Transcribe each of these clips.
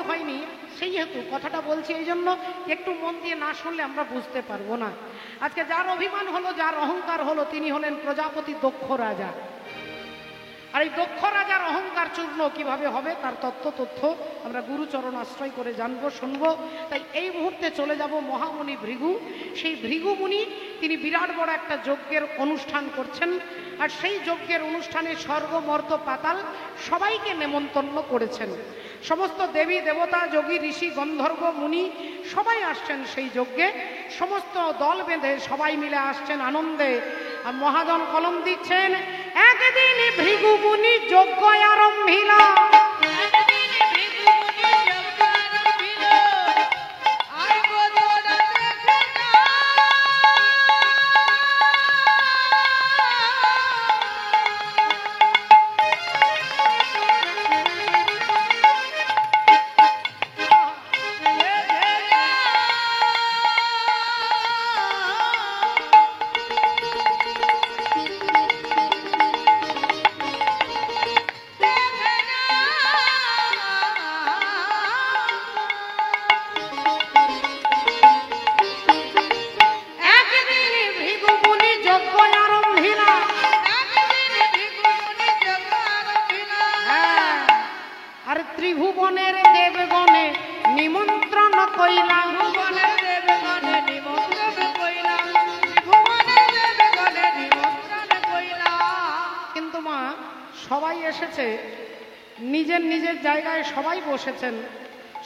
হয়নি, সেই হেতু কথাটা বলছি এই জন্য একটু মন দিয়ে না শুনলে আমরা বুঝতে পারবো না। আজকে যার অভিমান হলো, যার অহংকার হলো, তিনি হলেন প্রজাপতি দক্ষ রাজা। আর এই দক্ষ রাজার অহংকার চূর্ণ কিভাবে হবে তার তথ্য আমরা গুরুচরণ আশ্রয় করে জানবো, শুনবো। তাই এই মুহূর্তে চলে যাব মহামুনি ভৃগু। সেই ভৃগু মুনি তিনি বিরাট বড় একটা যজ্ঞের অনুষ্ঠান করছেন, আর সেই যজ্ঞের অনুষ্ঠানে স্বর্গ মর্ত পাতাল সবাইকে নেমন্তন্ন করেছেন। সমস্ত দেবী দেবতা, যোগী, ঋষি, গন্ধর্ব, মুনি সবাই আসছেন সেই যজ্ঞে। সমস্ত দল বেঁধে সবাই মিলে আসছেন আনন্দে। আর মহাজন কলম দিচ্ছেন, একদিন ভৃগু মুনি যজ্ঞ আরম্ভিলা। ত্রিভুবনের দেবগণে নিমন্ত্রণ কইলা। কিন্তু মা, সবাই এসেছে নিজের নিজের জায়গায়, সবাই বসেছেন।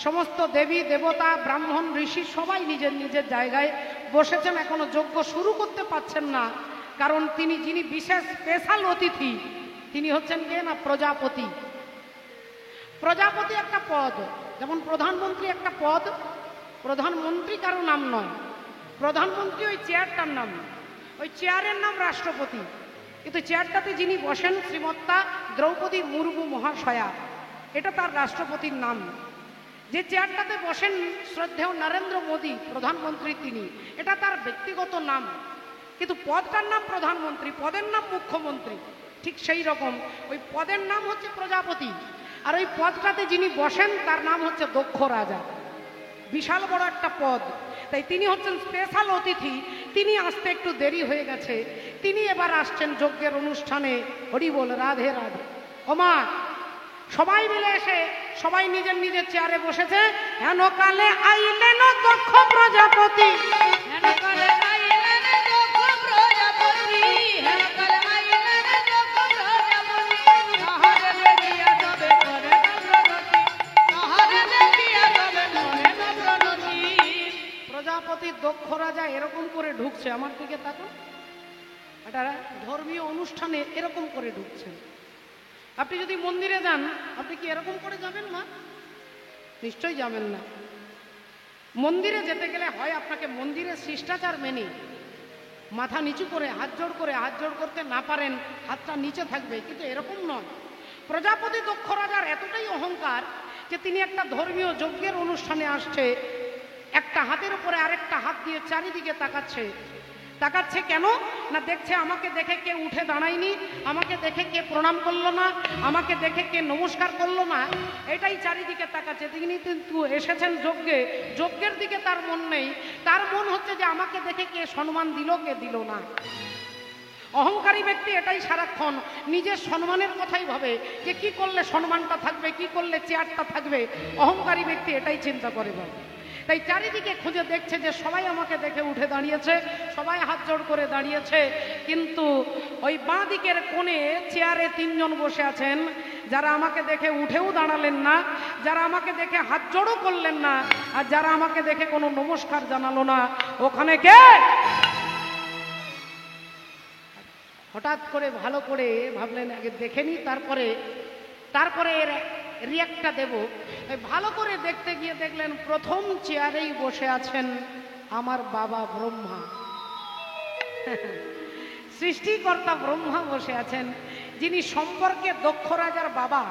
সমস্ত দেবী দেবতা, ব্রাহ্মণ, ঋষি সবাই নিজের নিজের জায়গায় বসেছেন। এখনো যজ্ঞ শুরু করতে পারছেন না, কারণ তিনি যিনি বিশেষ স্পেশাল অতিথি তিনি হচ্ছেন কে না প্রজাপতি। প্রজাপতি একটা পদ, যেমন প্রধানমন্ত্রী একটা পদ। প্রধানমন্ত্রী কারো নাম নয়, প্রধানমন্ত্রী ওই চেয়ারটার নাম, ওই চেয়ারের নাম রাষ্ট্রপতি। কিন্তু চেয়ারটাতে যিনি বসেন শ্রীমত্তা দ্রৌপদী মুর্মু মহাশয়া, এটা তার রাষ্ট্রপতির নাম। যে চেয়ারটাতে বসেন শ্রদ্ধেয় নরেন্দ্র মোদী প্রধানমন্ত্রী, তিনি, এটা তার ব্যক্তিগত নাম। কিন্তু পদটার নাম প্রধানমন্ত্রী, পদের নাম মুখ্যমন্ত্রী। ঠিক সেই রকম ওই পদের নাম হচ্ছে প্রজাপতি, আর ওই পদটাতে যিনি বসেন তার নাম হচ্ছে দক্ষ রাজা। বিশাল বড় একটা পদ, তাই তিনি হচ্ছেন স্পেশাল অতিথি। তিনি আসতে একটু দেরি হয়ে গেছে, তিনি এবার আসছেন যজ্ঞের অনুষ্ঠানে। হরি বল, রাধে রাধে। ওমা, সবাই মিলে এসে সবাই নিজের নিজের চেয়ারে বসেছে। হেন কালে আইলেন দক্ষ প্রজাপতি, হেন কালে আইলেন দক্ষ প্রজাপতি, হেন কালে আইলেন দক্ষ প্রজাপতি। তাহারে দেখিয়া তবে করে না প্রগতি, তাহারে দেখিয়া তবে করে না প্রগতি। প্রজাপতি দক্ষ রাজা এরকম করে ঢুকছে, আমার দিকে তাকান। একটা ধর্মীয় অনুষ্ঠানে এরকম করে ঢুকছেন। আপনি যদি মন্দিরে যান, আপনি কি এরকম করে যাবেন না? নিশ্চয়ই যাবেন না। মন্দিরে যেতে গেলে হয় আপনাকে মন্দিরের শিষ্টাচার মেনে মাথা নিচু করে হাত জোড় করতে না পারেন, হাতটা নিচে থাকবে, কিন্তু এরকম নয়। প্রজাপতি দক্ষ রাজার এতটাই অহংকার যে তিনি একটা ধর্মীয় যজ্ঞের অনুষ্ঠানে আসছে, একটা হাতের উপরে আরেকটা হাত দিয়ে চারিদিকে তাকাচ্ছে। তাকাচ্ছে কেন না, দেখছে আমাকে দেখে কে উঠে দাঁড়ায়নি, আমাকে দেখে কে প্রণাম করলো না, আমাকে দেখে কে নমস্কার করলো না, এটাই চারিদিকে তাকাচ্ছে। তিনি কিন্তু এসেছেন যজ্ঞে, যজ্ঞের দিকে তার মন নেই। তার মন হচ্ছে যে আমাকে দেখে কে সম্মান দিল, কে দিল না। অহংকারী ব্যক্তি এটাই সারাক্ষণ নিজের সম্মানের কথাই ভাবে, যে কি করলে সম্মানটা থাকবে, কি করলে চেয়ারটা থাকবে। অহংকারী ব্যক্তি এটাই চিন্তা করে ভাবে। তাই চারিদিকে খুঁজে দেখছে যে সবাই আমাকে দেখে উঠে দাঁড়িয়েছে, সবাই হাত জোড় করে দাঁড়িয়েছে, কিন্তু ওই বাঁ দিকের কোণে চেয়ারে তিনজন বসে আছেন, যারা আমাকে দেখে উঠেও দাঁড়ালেন না, যারা আমাকে দেখে হাত জোড়ও করলেন না, আর যারা আমাকে দেখে কোনো নমস্কার জানালো না। ওখানে কে? হঠাৎ করে ভালো করে ভাবলেন আগে দেখে নি, তারপরে এর রিয়াক্টটা দেব। ভালো করে দেখতে গিয়ে দেখলেন প্রথম চেয়ারেই বসে আছেন আমার বাবা ব্রহ্মা। সৃষ্টিকর্তা ব্রহ্মা বসে আছেন, যিনি সম্পর্কে দক্ষ রাজার বাবা।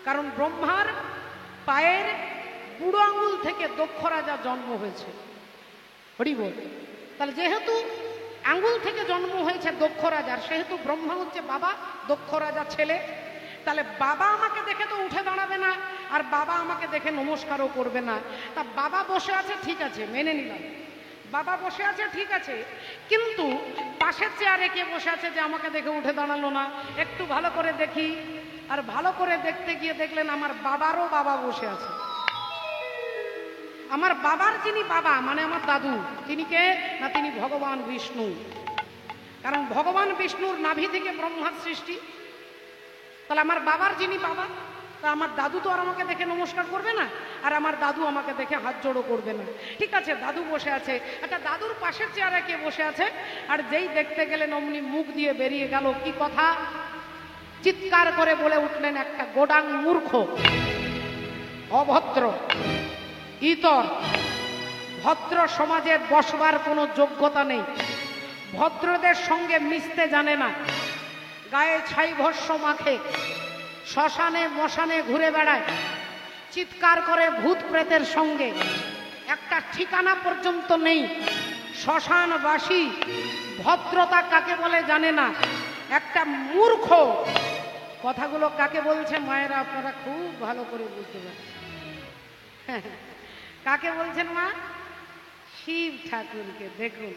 কারণ ব্রহ্মার পায়ের বুড়ো আঙুল থেকে দক্ষ রাজা জন্ম হয়েছে। হরি বল। তাহলে যেহেতু আঙুল থেকে জন্ম হয়েছে দক্ষ রাজার, সেহেতু ব্রহ্মা হচ্ছে বাবা, দক্ষ রাজা ছেলে। তাহলে বাবা আমাকে দেখে তো উঠে দাঁড়াবে না, আর বাবা আমাকে দেখে নমস্কারও করবে না। তা বাবা বসে আছে ঠিক আছে, মেনে নিলাম, বাবা বসে আছে ঠিক আছে, কিন্তু পাশের চেয়ারে কে বসে আছে যে আমাকে দেখে উঠে দাঁড়ালো না? একটু ভালো করে দেখি, আর ভালো করে দেখতে গিয়ে দেখলেন আমার বাবারও বাবা বসে আছে। আমার বাবার যিনি বাবা মানে আমার দাদু, তিনি কে না? তিনি ভগবান বিষ্ণু। কারণ ভগবান বিষ্ণুর নাভি থেকে ব্রহ্মার সৃষ্টি। তাহলে আমার বাবার যিনি বাবা, তা আমার দাদু তো আর আমাকে দেখে নমস্কার করবে না, আর আমার দাদু আমাকে দেখে হাত জোড়ও করবে না। ঠিক আছে, দাদু বসে আছে, একটা দাদুর পাশের চেয়ারে কে বসে আছে, আর যেই দেখতে গেলেন অমনি মুখ দিয়ে বেরিয়ে গেল কি কথা? চিৎকার করে বলে উঠলেন, একটা গোডাং মূর্খ, অভদ্র, ইতর, ভদ্র সমাজে বসবার কোনো যোগ্যতা নেই, ভদ্রদের সঙ্গে মিশতে জানে না, গায়ে ছাই ভস্য মাখে, শ্মশানে মশানে ঘুরে বেড়ায়, চিৎকার করে ভূত প্রেতের সঙ্গে, একটা ঠিকানা পর্যন্ত নেই, শ্মশানবাসী, ভদ্রতা কাকে বলে জানে না, একটা মূর্খ। কথাগুলো কাকে বলছে মায়েরা আপনারা খুব ভালো করে বুঝতে পারছেন। কাকে বলছেন মা? শিব ঠাকুরকে। দেখুন,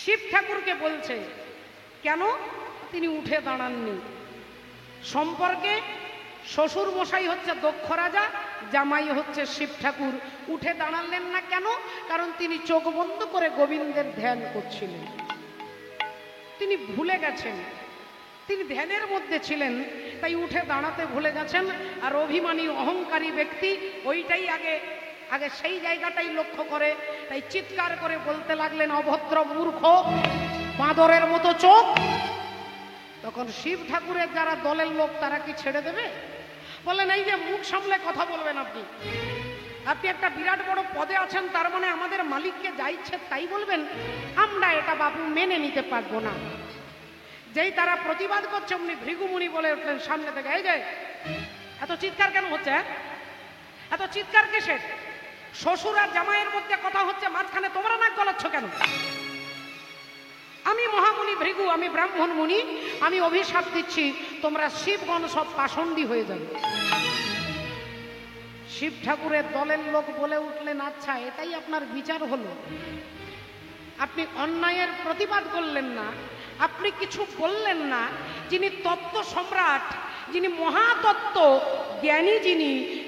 শিব ঠাকুরকে বলছে। কেন? তিনি উঠে দাঁড়াননি। সম্পর্কে শ্বশুর মশাই হচ্ছে দক্ষ রাজা, জামাই হচ্ছে শিব ঠাকুর। উঠে দাঁড়ালেন না কেন? কারণ তিনি চোখ বন্ধ করে গোবিন্দের ধ্যান করছিলেন। তিনি ভুলে গেছেন, তিনি ধ্যানের মধ্যে ছিলেন, তাই উঠে দাঁড়াতে ভুলে গেছেন। আর অভিমানী অহংকারী ব্যক্তি ওইটাই আগে সেই জায়গাটাই লক্ষ্য করে, তাই চিৎকার করে বলতে লাগলেন, অভদ্র মূর্খ, বাঁদরের মতো চোখ। তখন শিব ঠাকুরের যারা দলের লোক তারা কি ছেড়ে দেবে? বললেন, এই যে মুখ সামলে কথা বলবেন আপনি, আপনি একটা বিরাট বড় পদে আছেন, তার মানে আমাদের মালিককে যা ইচ্ছে তাই বলবেন? আমরা এটা বাবু মেনে নিতে পারবো না। যেই তারা প্রতিবাদ করছে অমনি ভৃগুমুনি বলে উঠলেন সামনে থেকে, এই যে এত চিৎকার কেন হচ্ছে? এত চিৎকার কিসের? শ্বশুর আর জামাইয়ের মধ্যে কথা হচ্ছে, মাঝখানে তোমরা নাক গলাচ্ছ কেন? আমি মহামুনি ভৃগু, আমি ব্রাহ্মণ মুনি, আমি অভিশাপ দিচ্ছি, তোমরা শিবগণ সব পাষণ্ডী হয়ে যাবে। শিব ঠাকুরের দলের লোক বলে উঠলেন, আচ্ছা এটাই আপনার বিচার হলো? আপনি অন্যায়ের প্রতিবাদ করলেন না, আপনি কিছু বললেন না। যিনি তত্ত্ব সম্রাট, যিনি মহাতত্ত্ব জ্ঞানী,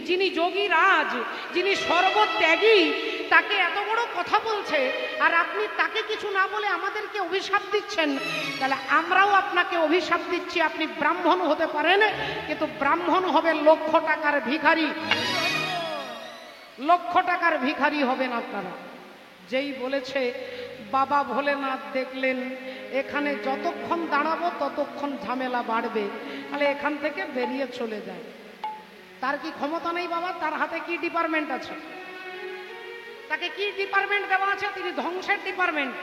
যিনি যোগীরাজ, যিনি সর্বত্যাগী, তাকে এত বড় কথা বলছে, আর আপনি তাকে কিছু না বলে আমাদেরকে অভিশাপ দিচ্ছেন। তাহলে আমরাও আপনাকে অভিশাপ দিচ্ছি, আপনি ব্রাহ্মণ হতে পারেন, কিন্তু ব্রাহ্মণ হবে লক্ষ টাকার ভিখারি, লক্ষ টাকার ভিখারি হবেন আপনারা। যেই বলেছে, বাবা ভোলেনাথ দেখলেন এখানে যতক্ষণ দাঁড়াবো ততক্ষণ ঝামেলা বাড়বে, তাহলে এখান থেকে বেরিয়ে চলে যায়। তার কি ক্ষমতা নেই বাবা? তার হাতে কি ডিপার্টমেন্ট আছে? তাকে কি ডিপার্টমেন্ট দেওয়া আছে? তিনি ধ্বংসের ডিপার্টমেন্ট,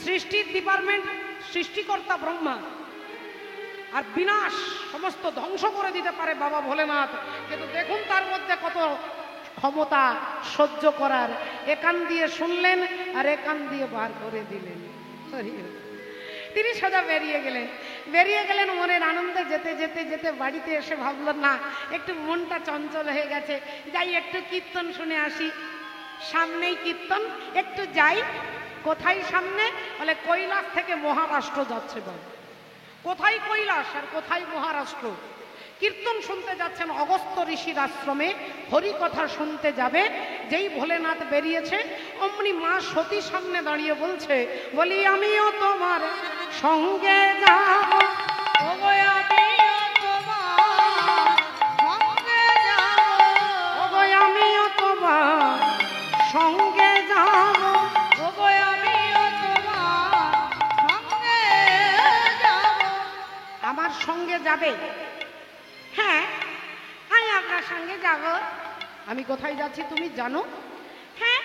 সৃষ্টির ডিপার্টমেন্ট সৃষ্টিকর্তা ব্রহ্মা, আর বিনাশ সমস্ত ধ্বংস করে দিতে পারে বাবা ভোলেনাথ। কিন্তু দেখুন তার মধ্যে কত ক্ষমতা সহ্য করার। একান দিয়ে শুনলেন আর একান দিয়ে বার করে দিলেন। তিনি সোজা বেরিয়ে গেলেন মনের আনন্দে। যেতে যেতে যেতে বাড়িতে এসে ভাবলেন, না একটু মনটা চঞ্চল হয়ে গেছে, যাই একটু কীর্তন শুনে আসি। সামনেই কীর্তন, একটু যাই। কোথায় সামনে? বলে কৈলাস থেকে মহারাষ্ট্র যাচ্ছে বাবু। কোথায় কৈলাস আর কোথায় মহারাষ্ট্র? কীর্তন শুনতে যাচ্ছেন অগস্ত্য ঋষির আশ্রমে, হরিকথা শুনতে যাবে। যেই ভোলেনাথ বেরিয়েছে অমনি মা সতী সামনে দাঁড়িয়ে বলছে, বলি আমিও তোমার সঙ্গে যাব, আমিও তোমার সঙ্গে যাব, আমার সঙ্গে যাবে? হ্যাঁ আমি আপনার সঙ্গে যাব। আমি কোথায় যাচ্ছি তুমি জানো? হ্যাঁ,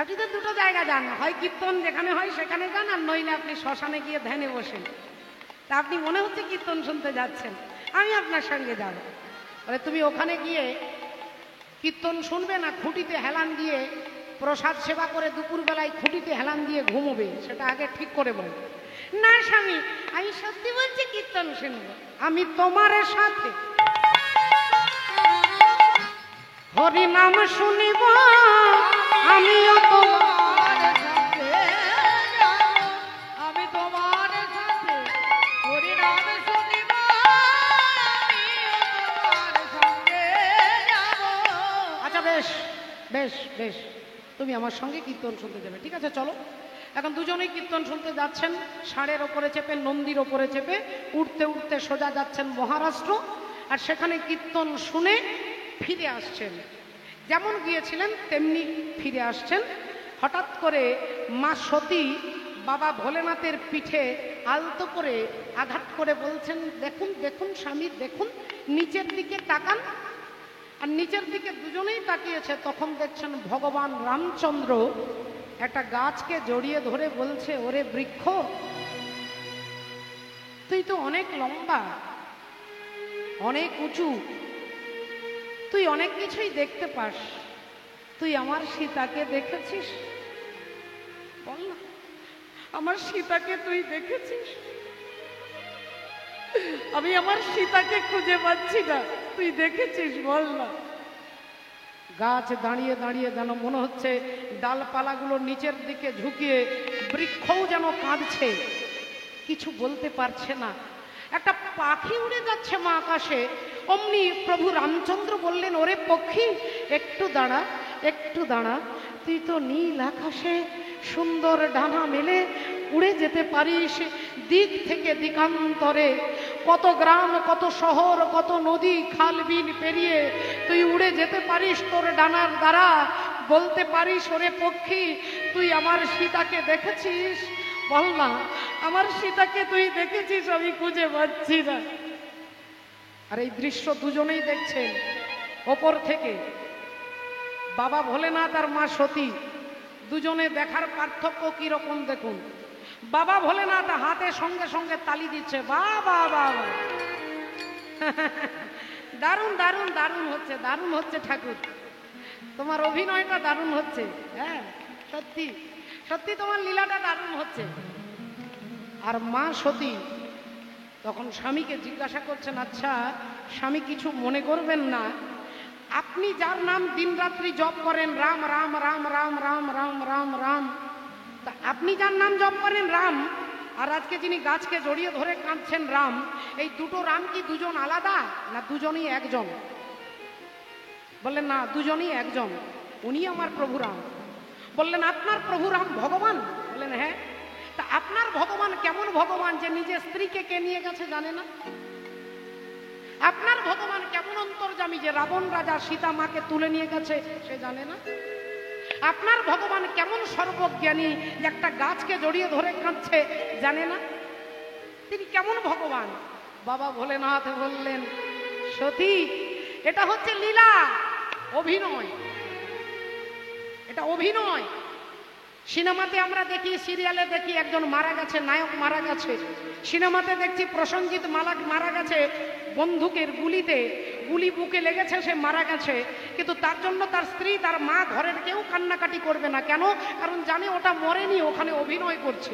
আপনি তো দুটো জায়গা যান, হয় কীর্তন যেখানে হয় সেখানে যান, আর নইলে আপনি শ্মশানে গিয়ে ধ্যানে বসেন। তা আপনি মনে হচ্ছে কীর্তন শুনতে যাচ্ছেন, আমি আপনার সঙ্গে যাব। বলে তুমি ওখানে গিয়ে কীর্তন শুনবে না খুঁটিতে হেলান দিয়ে প্রসাদ সেবা করে দুপুরবেলায় খুঁটিতে হেলান দিয়ে ঘুমোবে, সেটা আগে ঠিক করে বল। না স্বামী, আমি সত্যি বলছি কীর্তন শুনবো। আমি তোমার সাথে হরি নাম শুনিব আমিও তোমার সাথে যাব, আমি তোমার সাথে হরি নাম শুনিব, আমিও তোমার সঙ্গে যাব। আচ্ছা বেশ বেশ বেশ, তুমি আমার সঙ্গে কীর্তন শুনতে যাবে, ঠিক আছে চলো। এখন দুজনেই কীর্তন শুনতে যাচ্ছেন, ষাঁড়ের ওপরে চেপে, নন্দীর ওপরে চেপে উঠতে উঠতে সোজা যাচ্ছেন মহারাষ্ট্র। আর সেখানে কীর্তন শুনে ফিরে আসছেন, যেমন গিয়েছিলেন তেমনি ফিরে আসছেন। হঠাৎ করে মা সতী বাবা ভোলেনাথের পিঠে আলতো করে আঘাত করে বলছেন, দেখুন দেখুন স্বামী দেখুন, নিচের দিকে তাকান। আর নিচের দিকে দুজনেই তাকিয়েছে, তখন দেখছেন ভগবান রামচন্দ্র একটা গাছকে জড়িয়ে ধরে বলছে, ওরে বৃক্ষ, তুই তো অনেক লম্বা, অনেক উঁচু, তুই অনেক কিছুই দেখতে পাস, তুই আমার সীতাকে দেখেছিস? বল না, আমার সীতাকে তুই দেখেছিস? আমি আমার সীতাকে খুঁজে পাচ্ছি না, তুই দেখেছিস? বল না। গাছ দাঁড়িয়ে দাঁড়িয়ে যেন মনে হচ্ছে ডালপালাগুলো নিচের দিকে ঝুঁকিয়ে, বৃক্ষও যেন কাঁদছে, কিছু বলতে পারছে না। একটা পাখি উড়ে যাচ্ছে মা আকাশে, অমনি প্রভু রামচন্দ্র বললেন, ওরে পক্ষী একটু দাঁড়া, একটু দাঁড়া, তুই তো নীল আকাশে সুন্দর ডানা মেলে উড়ে যেতে পারিস দিক থেকে দিকান্তরে, কত গ্রাম, কত শহর, কত নদী খাল বিল পেরিয়ে তুই উড়ে যেতে পারিস তোর ডানার দ্বারা। বলতে পারিস, ওরে পক্ষী তুই আমার সীতাকে দেখেছিস? বল না, আমার সীতাকে তুই দেখেছিস? আমি খুঁজে পাচ্ছি না। আর এই দৃশ্য দুজনেই দেখছেন ওপর থেকে, বাবা ভোলেনাথ আর মা সতী, দুজনে দেখার পার্থক্য কি রকম দেখুন। বাবা ভোলেনাথ হাতে সঙ্গে সঙ্গে তালি দিচ্ছে, বাবা বাবা, দারুণ দারুণ দারুণ হচ্ছে, দারুণ হচ্ছে ঠাকুর, তোমার অভিনয়টা দারুণ হচ্ছে, হ্যাঁ সত্যি সত্যি তোমার লীলাটা দারুণ হচ্ছে। আর মা সতী তখন স্বামীকে জিজ্ঞাসা করছেন, আচ্ছা স্বামী কিছু মনে করবেন না, আপনি যার নাম দিনরাত্রি জপ করেন, রাম রাম রাম রাম রাম রাম রাম রাম, তা আপনি যার নাম জপ করেন রাম, আর আজকে যিনি গাছকে জড়িয়ে ধরে কাঁদছেন রাম, এই দুটো রাম কি দুজন আলাদা, না দুজনই একজন? বললেন না, দুজনই একজন, উনি আমার প্রভু রাম। বললেন, আপনার প্রভু রাম ভগবান? বললেন হ্যাঁ। তা আপনার ভগবান কেমন ভগবান যে নিজের স্ত্রীকে কে নিয়ে গেছে জানে না? আপনার ভগবান কেমন অন্তর্যামী যে রাবণ রাজা সীতা মাকে তুলে নিয়ে গেছে সে জানে না? আপনার ভগবান কেমন সর্বজ্ঞানী যে একটা গাছকে জড়িয়ে ধরে কাঁদছে জানে না? তিনি কেমন ভগবান? বাবা ভোলেনাথ বললেন, সতী এটা হচ্ছে লীলা, অভিনয়, এটা অভিনয়। সিনেমাতে আমরা দেখি, সিরিয়ালে দেখি একজন মারা গেছে, নায়ক মারা গেছে, সিনেমাতে দেখছি প্রসঞ্জিৎ মারা গেছে বন্দুকের গুলিতে, গুলি বুকে লেগেছে, সে মারা গেছে, কিন্তু তার জন্য তার স্ত্রী, তার মা, ঘরের কেউ কান্নাকাটি করবে না। কেন? কারণ জানে ওটা মরেনি, ওখানে অভিনয় করছে।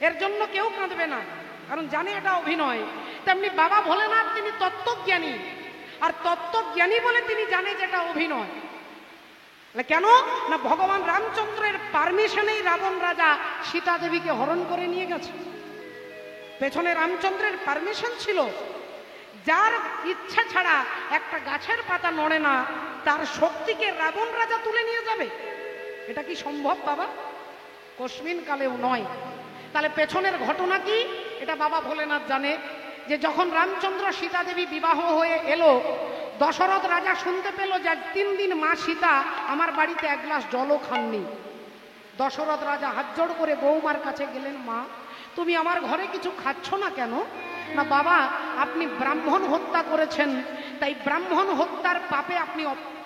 এর জন্য কেউ কাঁদবে না, কারণ জানে এটা অভিনয়। তেমনি বাবা ভোলেনাথ তিনি তত্ত্বজ্ঞানী, আর তত্ত্বজ্ঞানী বলে তিনি জানে যে এটা অভিনয়। কেন না ভগবান রামচন্দ্রের পারমিশনেই রাবণ রাজা সীতা দেবীকে হরণ করে নিয়ে গেছে, পেছনে রামচন্দ্রের পারমিশন ছিল। যার ইচ্ছা ছাড়া একটা গাছের পাতা নড়ে না, তার শক্তিকে রাবণ রাজা তুলে নিয়ে যাবে, এটা কি সম্ভব বাবা? কস্মিন কালেও নয়। তাহলে পেছনের ঘটনা কি? এটা বাবা ভোলেনাথ জানে, যে যখন রামচন্দ্র সীতা দেবী বিবাহ হয়ে এলো, দশরথ রাজা শুনতে পেল যে 3 দিন মা সীতা আমার বাড়িতে এক গ্লাস জলও খাননি। দশরথ রাজা হাত জোড় করে বৌমার কাছে গেলেন, মা তুমি আমার ঘরে কিছু খাচ্ছ না কেন? না বাবা, আপনি ব্রাহ্মণ হত্যা করেছেন, তাই ব্রাহ্মণ হত্যার পাপে আপনি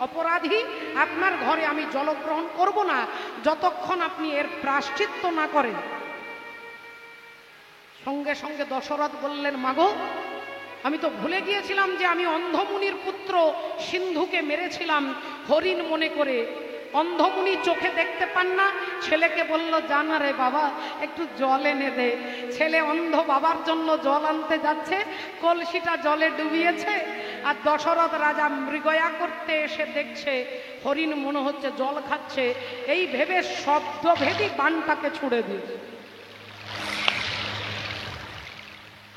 অপরাধী, আপনার ঘরে আমি জলগ্রহণ করব না যতক্ষণ আপনি এর প্রায়শ্চিত্ত না করেন। সঙ্গে সঙ্গে দশরথ বললেন, মাগো আমি তো ভুলে গিয়েছিলাম যে আমি অন্ধমুনির পুত্র সিন্ধুকে মেরেছিলাম হরিণ মনে করে। অন্ধমুনি চোখে দেখতে পান না, ছেলেকে বলল, জানা রে বাবা একটু জল এনে দে। ছেলে অন্ধ বাবার জন্য জল আনতে যাচ্ছে, কলসিটা জলে ডুবিয়েছে, আর দশরথ রাজা মৃগয়া করতে এসে দেখছে হরিণ মনে হচ্ছে জল খাচ্ছে, এই ভেবে শব্দভেদী বাণটাকে ছুড়ে দিয়েছে।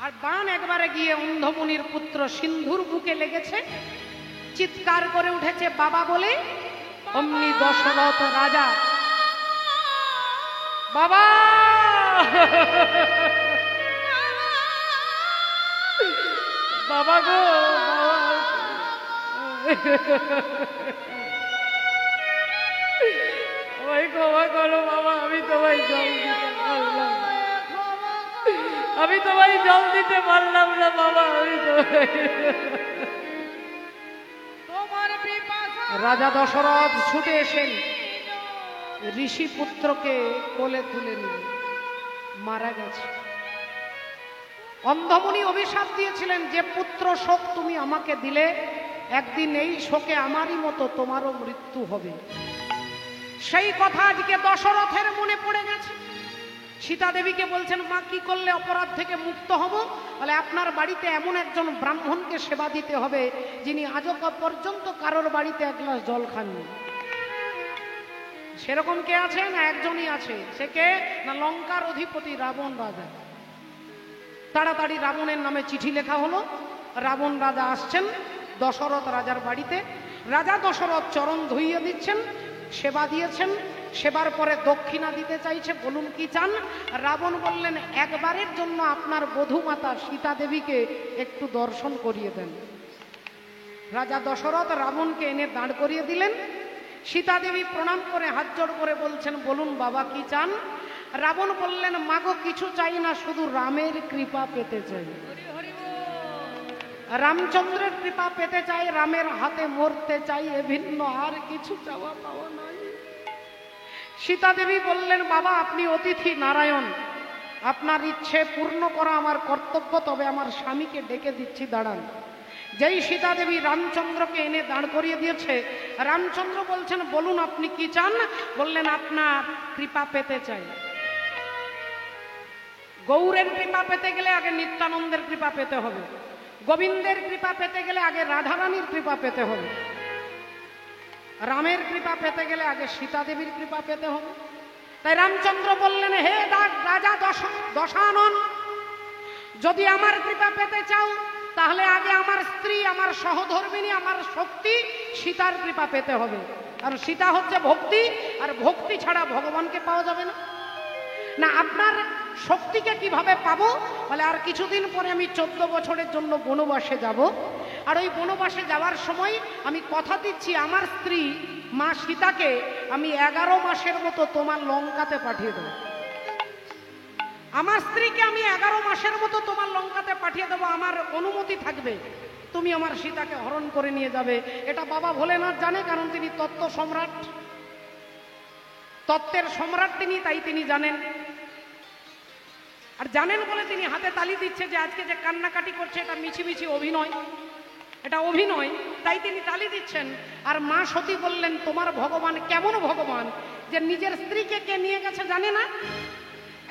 আর বাণ একবারে গিয়ে অন্ধমুনির পুত্র সিন্ধুর বুকে লেগেছে, চিৎকার করে উঠেছে বাবা বলে। অমনি দশরথ রাজা বাবা বাবা গো ওই ক্ষমা করো বাবা, আমি তোমায় জল দিতে পারলাম, আমি তোমায় জল দিতে পারলাম না বাবা, আমি রাজা দশরথ ছুটে এসেন, ঋষি পুত্রকে কোলে তুলে নিলেন, মারা গেছে। অন্ধমুনি অভিশাপ দিয়েছিলেন যে পুত্র শোক তুমি আমাকে দিলে, একদিন এই শোকে আমারই মতো তোমারও মৃত্যু হবে। সেই কথা আজকে দশরথের মনে পড়ে গেছে। সীতা দেবীকে বলছেন মা কি করলে অপরাধ থেকে মুক্ত হব? বলে আপনার বাড়িতে এমন একজন ব্রাহ্মণকে সেবা দিতে হবে যিনি আজও পর্যন্ত কারোর বাড়িতে এক গ্লাস জল খাননি। সেরকম কে আছে? না একজনই আছে। সে কে? না লঙ্কার অধিপতি রাবণ রাজা। তাড়াতাড়ি রাবণের নামে চিঠি লেখা হলো। রাবণ রাজা আসছেন দশরথ রাজার বাড়িতে। রাজা দশরথ চরণ ধুইয়ে দিচ্ছেন, সেবা দিয়েছেন। সেবার পরে দক্ষিণা দিতে চাইছে, বলুন কি চান? রাবণ বললেন একবারের জন্য আপনার বধূমাতা সীতা দেবীকে একটু দর্শন করিয়ে দেন। রাজা দশরথ রাবণকে এনে দাঁড় করিয়ে দিলেন। সীতা দেবী প্রণাম করে হাত জোড় করে বলছেন বলুন বাবা কি চান? রাবণ বললেন মাগো কিছু চাই না, শুধু রামের কৃপা পেতে চাই, রামচন্দ্রের কৃপা পেতে চাই, রামের হাতে মরতে চাই, এ ভিন্ন আর কিছু চাওয়া পাওয়া নাই। সীতা দেবী বললেন বাবা আপনি অতিথি নারায়ণ, আপনার ইচ্ছে পূর্ণ করা আমার কর্তব্য, তবে আমার স্বামীকে ডেকে দিচ্ছি দাঁড়ান। যেই সীতা দেবী রামচন্দ্রকে এনে দাঁড় করিয়ে দিয়েছে, রামচন্দ্র বলছেন বলুন আপনি কি চান? বললেন আপনার কৃপা পেতে চাই। গৌরের কৃপা পেতে গেলে আগে নিত্যানন্দের কৃপা পেতে হবে, গোবিন্দের কৃপা পেতে গেলে আগে রাধারানীর কৃপা পেতে হবে, রামের কৃপা পেতে গেলে আগে সীতা দেবীর কৃপা পেতে হবে। তাই রামচন্দ্র বললেন হে রাজা দশানন, যদি আমার কৃপা পেতে চাও তাহলে আগে আমার স্ত্রী, আমার সহধর্মিণী, আমার শক্তি সীতার কৃপা পেতে হবে। কারণ সীতা হচ্ছে ভক্তি, আর ভক্তি ছাড়া ভগবানকে পাওয়া যাবে না। না আপনার শক্তিকে কিভাবে পাবো? বলে আর কিছুদিন পরে আমি 14 বছরের জন্য বনবাসে যাব, আর ওই বনবাসে যাওয়ার সময় আমি কথা দিচ্ছি আমার স্ত্রী মা সীতাকে আমি 11 মাসের মতো তোমার লঙ্কাতে পাঠিয়ে দেবো। আমার স্ত্রীকে আমি 11 মাসের মতো তোমার লঙ্কাতে পাঠিয়ে দেবো, আমার অনুমতি থাকবে, তুমি আমার সীতাকে হরণ করে নিয়ে যাবে। এটা বাবা ভোলেনাথ জানে, কারণ তিনি তত্ত্ব সম্রাট, তত্ত্বের সম্রাট তিনি, তাই তিনি জানেন। আর জানেন বলে তিনি হাতে তালি দিচ্ছে যে আজকে যে কান্নাকাটি করছে এটা মিছিমিছি অভিনয়, এটা অভিনয়, তাই তিনি তালি দিচ্ছেন। আর মা সতী বললেন তোমার ভগবান কেমন ভগবান যে নিজের স্ত্রীকে কে নিয়ে গেছে জানে না?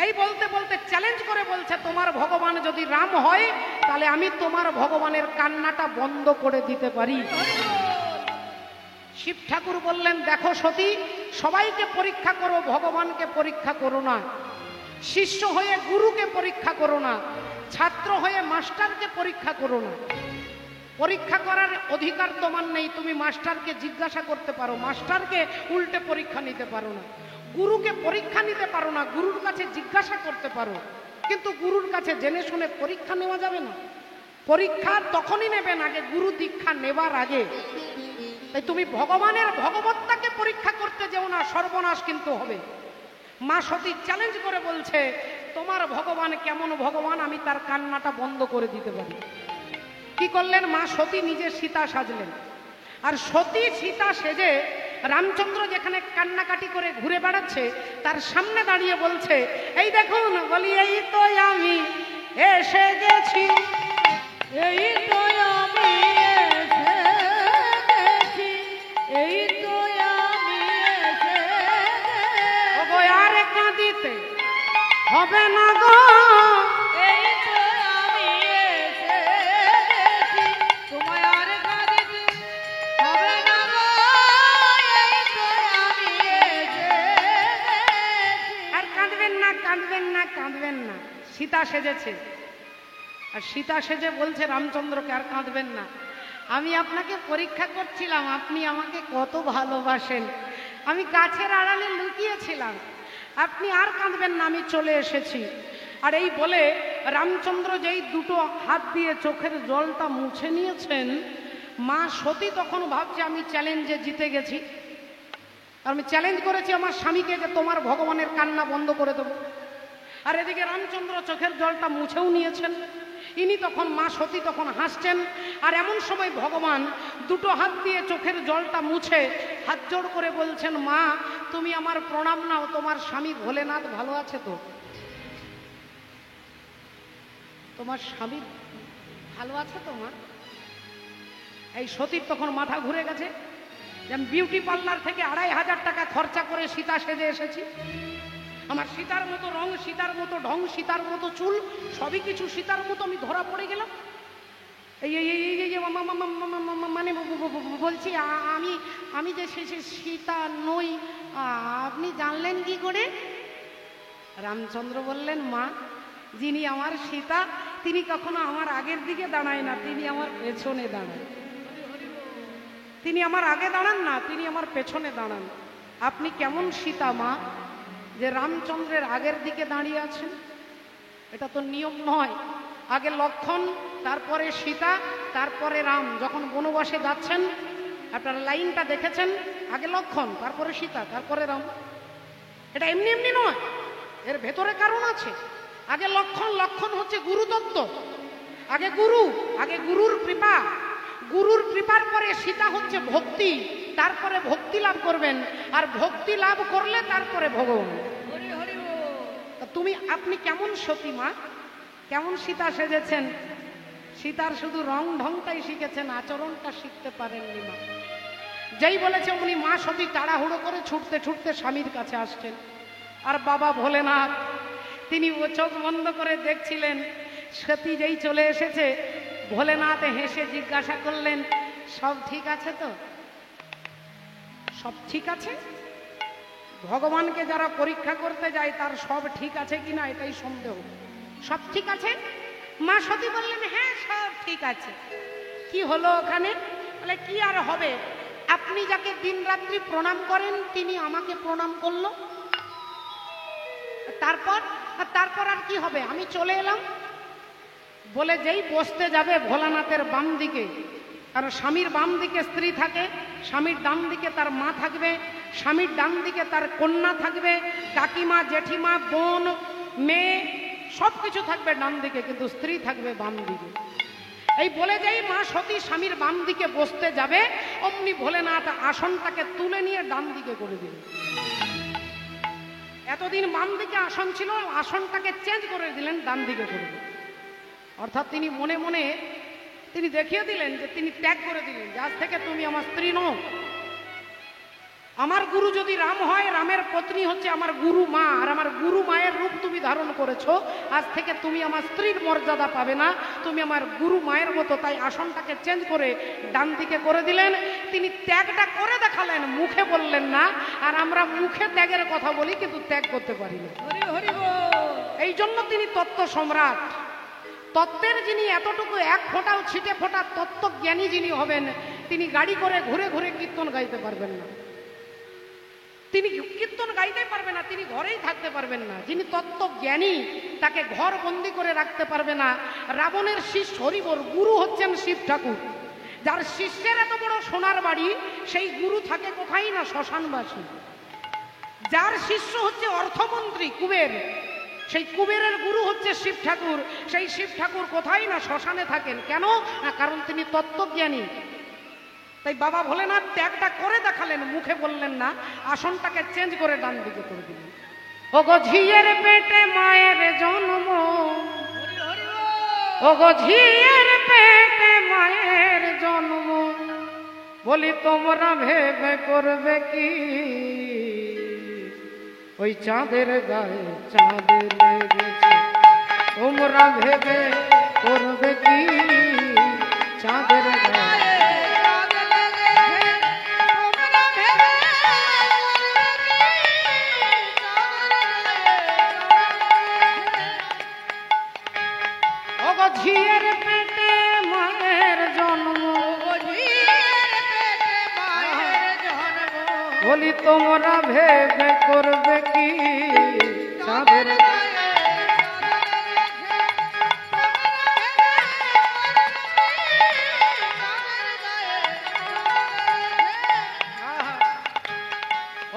এই বলতে বলতে চ্যালেঞ্জ করে বলছে তোমার ভগবান যদি রাম হয় তাহলে আমি তোমার ভগবানের কান্নাটা বন্ধ করে দিতে পারি। শিব ঠাকুর বললেন দেখো সতী, সবাইকে পরীক্ষা করো, ভগবানকে পরীক্ষা করো না। শিষ্য হয়ে গুরুকে পরীক্ষা করো না, ছাত্র হয়ে মাস্টারকে পরীক্ষা করো না। পরীক্ষা করার অধিকার তোমার নেই, তুমি মাস্টারকে জিজ্ঞাসা করতে পারো, মাস্টারকে উল্টে পরীক্ষা নিতে পারো না। গুরুকে পরীক্ষা নিতে পারো না, গুরুর কাছে জিজ্ঞাসা করতে পারো, কিন্তু গুরুর কাছে জেনে শুনে পরীক্ষা নেওয়া যাবে না। পরীক্ষা তখনই নেবেন আগে গুরু দীক্ষা নেবার আগে। তাই তুমি ভগবানের ভগবত্তাকে পরীক্ষা করতে যেও না, সর্বনাশ কিন্তু হবে। মা সতী চ্যালেঞ্জ করে বলছে তোমার ভগবান কেমন ভগবান, আমি তার কান্নাটা বন্ধ করে দিতে পারি। কি করলেন? মা সতী নিজে সীতা সাজলেন, আর সতী সীতা সেজে রামচন্দ্র যেখানে কান্নাকাটি করে ঘুরে বেড়াচ্ছে তার সামনে দাঁড়িয়ে বলছে এই দেখুন, বলি এই তো আমি এসে গেছি, এই তো আমি এসে গেছি, এই তো আমি এসে গেছি। ওগো আর কাঁদিতে হবে না গো, এই তো আমি এসে গেছি, তোমায় আর কাঁদবেন না, সীতা সেজেছে। আর সীতা সেজে বলছে রামচন্দ্রকে, আর কাঁদবেন না, আমি আপনাকে পরীক্ষা করছিলাম আপনি আমাকে কত ভালোবাসেন, আমি গাছের আড়ালে লুকিয়েছিলাম, আপনি আর কাঁদবেন না, আমি চলে এসেছি। আর এই বলে রামচন্দ্র যেই দুটো হাত দিয়ে চোখের জলটা মুছে নিয়েছেন, মা সতী তখন ভাবছে আমি চ্যালেঞ্জে জিতে গেছি, আমি চ্যালেঞ্জ করেছি আমার স্বামীকে যে তোমার ভগবানের কান্না বন্ধ করে দেবো। আর এদিকে রামচন্দ্র চোখের জলটা মুছেও নিয়েছেন, ইনি তখন মা সতী তখন হাসছেন। আর এমন সময় ভগবান দুটো হাত দিয়ে চোখের জলটা মুছে হাত জোড় করে বলছেন, মা তুমি আমার প্রণাম নাও, তোমার স্বামী ভোলেনাথ ভালো আছে তো? তোমার স্বামী ভালো আছে তো মা? এই সতীর তখন মাথা ঘুরে গেছে, যেমন বিউটি পার্লার থেকে 2500 টাকা খরচা করে সীতা সেজে এসেছি, আমার সীতার মতো রং, সীতার মতো ঢং, সীতার মতো চুল, সবই কিছু সীতার মতো, আমি ধরা পড়ে গেলাম। মানে বলছি আমি যে সীতা নই, আপনি জানলেন কি করে? রামচন্দ্র বললেন, মা যিনি আমার সীতা তিনি কখনো আমার আগের দিকে দাঁড়ায় না, তিনি আমার পেছনে দাঁড়ায়। তিনি আমার আগে দাঁড়ান না, তিনি আমার পেছনে দাঁড়ান। আপনি কেমন সীতা মা যে রামচন্দ্রের আগের দিকে দাঁড়িয়ে আছেন? এটা তো নিয়ম নয়। আগে লক্ষণ, তারপরে সীতা, তারপরে রাম। যখন বনবাসে যাচ্ছেন আপনারা লাইনটা দেখেছেন, আগে লক্ষণ, তারপরে সীতা, তারপরে রাম। এটা এমনি এমনি নয়, এর ভেতরে কারণ আছে। আগে লক্ষণ, লক্ষণ হচ্ছে গুরুতত্ত্ব, আগে গুরু, আগে গুরুর কৃপা, গুরুর কৃপার পরে সীতা হচ্ছে ভক্তি, তারপরে ভক্তি লাভ করবেন, আর ভক্তি লাভ করলে তারপরে ভগবান। আপনি কেমন সতী মা, কেমন সীতা সেজেছেন? সীতার শুধু রং ঢংটাই শিখেছেন, আচরণটা শিখতে পারেননি মা। যেই বলেছে উনি মা সতী তাড়াহুড়ো করে ছুটতে ছুটতে স্বামীর কাছে আসছেন। আর বাবা ভোলেনাথ তিনি চোখ বন্ধ করে দেখছিলেন। সতী যেই চলে এসেছে, ভোলেনাথ হেসে জিজ্ঞাসা করলেন, সব ঠিক আছে তো? সব ঠিক আছে? ভগবানকে যারা পরীক্ষা করতে যায় তার সব ঠিক আছে কিনা এটাই সন্দেহ। সব ঠিক আছে? মা সতী বললেন, হ্যাঁ সব ঠিক আছে। কি হলো ওখানে? বলে, কি আর হবে, আপনি যাকে দিন রাত্রি প্রণাম করেন তিনি আমাকে প্রণাম করলো, তারপর আর কি হবে, আমি চলে এলাম। বলে যেই বসতে যাবে ভোলানাথের বাম দিকে, কারণ স্বামীর বাম দিকে স্ত্রী থাকে, স্বামীর ডান দিকে তার মা থাকবে, স্বামীর ডান দিকে তার কন্যা থাকবে, কাকিমা, জেঠিমা, বোন, মেয়ে সব কিছু থাকবে ডান দিকে, কিন্তু স্ত্রী থাকবে বাম দিকে। এই বলে যেই মা সতী স্বামীর বাম দিকে বসতে যাবে, অমনি ভোলেনাথ আসনটাকে তুলে নিয়ে ডান দিকে করে দিল। এতদিন বাম দিকে আসন ছিল, আসনটাকে চেঞ্জ করে দিলেন, ডান দিকে করে দিলেন। অর্থাৎ তিনি মনে মনে তিনি দেখিয়ে দিলেন যে তিনি ত্যাগ করে দিলেন, যে আজ থেকে তুমি আমার স্ত্রী নও। আমার গুরু যদি রাম হয়, রামের পত্নী হচ্ছে আমার গুরু মা, আর আমার গুরু মায়ের রূপ তুমি ধারণ করেছো, আজ থেকে তুমি আমার স্ত্রীর মর্যাদা পাবে না, তুমি আমার গুরু মায়ের মতো। তাই আসনটাকে চেঞ্জ করে ডান দিকে করে দিলেন। তিনি ত্যাগটা করে দেখালেন, মুখে বললেন না। আর আমরা মুখে ত্যাগের কথা বলি কিন্তু ত্যাগ করতে পারি না। এই জন্য তিনি তত্ত্ব সম্রাট। তত্ত্বের যিনি এতটুকু এক ফোঁটাও ছিটে ফোঁটা তত্ত্বজ্ঞানী যিনি হবেন, তিনি গাড়ি করে ঘুরে ঘুরে কীর্তন গাইতে পারবেন না, তিনি কীর্তন গাইতে পারবেন না, তিনি ঘরেই থাকতে পারবেন না। যিনি তত্ত্বজ্ঞানী তাকে ঘর বন্দি করে রাখতে পারবে না। রাবণের শিষ্য হরিবর, গুরু হচ্ছেন শিব ঠাকুর। যার শিষ্যের এত বড় সোনার বাড়ি, সেই গুরু থাকে কোথায় না শ্মশানবাসী। যার শিষ্য হচ্ছে অর্থমন্ত্রী কুবের, সেই কুবেরের গুরু হচ্ছে শিব ঠাকুর। সেই শিব ঠাকুর কোথায় না শ্মশানে থাকেন। কেন না? কারণ তিনি তত্ত্বজ্ঞানী। তাই বাবা ভোলেনাথ ত্যাগটা করে দেখালেন, মুখে বললেন না, আসনটাকে চেঞ্জ করে ডান দিকে করে দিলেন। ওগো ঝিয়ের পেটে মায়ের জন্ম, ওগো ঝিয়ের পেটে মায়ের জন্ম, বলি তোমরা ভেবে করবে কি, ওই চাঁদের গায়ে চাঁদ লেগেছে, তোমরা ভেবে করবে কি, চাঁদের গায়ে ঝিয়ের পেটে মায়ের জন্ম, বলি তোমরা ভেবে করবে কি চাঁদের